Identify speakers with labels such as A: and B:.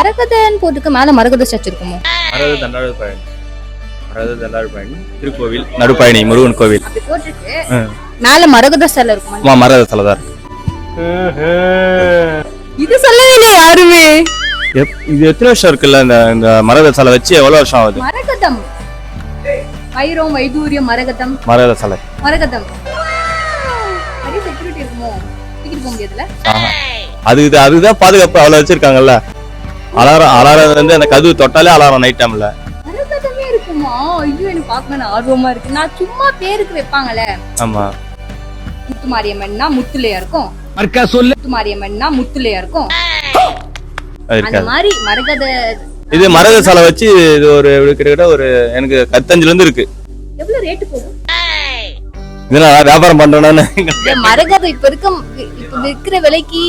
A: மரகதன்னு போட்டுக்க மேல மரகத ஸ்டாச்சு இருக்குமோ?
B: மரகத தண்டாயுதபாணி, மரகத தண்டாயுதபாணி திருக்கோவில் நடுப்பயணி முருகன் கோவில்
A: அப்படி போட்டுட்டு மேல மரகத சிலை இருக்குமா?
B: மரகத சிலை தான் இருக்கு.
A: இது சொல்லவே இல்லை யாருமே.
B: இது எத்தனை வருஷம் இருக்குல்ல இந்த மரகத சிலை வச்சு எவ்வளவு வருஷம் ஆகுது?
A: மரகதம், வைரம், வைடூரியம், மரகதம்,
B: மரகத சிலை
A: மரகதம். அது செக்யூரிட்டி இருக்குமோ? டிக்கெட் போக முடியாதுல?
B: அதுதான் பாதுகாப்பு அவ்வளவு வச்சிருக்காங்கல்ல. அலாரம் வந்து அந்த கதவு தொட்டாலே அலாரம் நைட் டைம்ல.
A: மரகதமே இருக்குமா? ஐயோ எனக்கு பார்க்கணும் ஆர்வமா இருக்கு. நான் சும்மா பேருக்கு வைப்பாங்களே.
B: ஆமா.
A: முத்து மாரியம்மன்னா முத்துலையா இருக்கும். முத்து மாரியம்மன்னா முத்துலையா இருக்கும். அந்த மாதிரி மரகத
B: இது மரகத சிலை வச்சு இது ஒரு கிட்டத்தட்ட ஒரு எனக்கு 15 இருந்து இருக்கு.
A: எவ்வளவு ரேட் போகும்?
B: இதெல்லாம் வியாபாரம் பண்றேன்னு
A: மரகத இப்ப விக்கிற விலைக்கு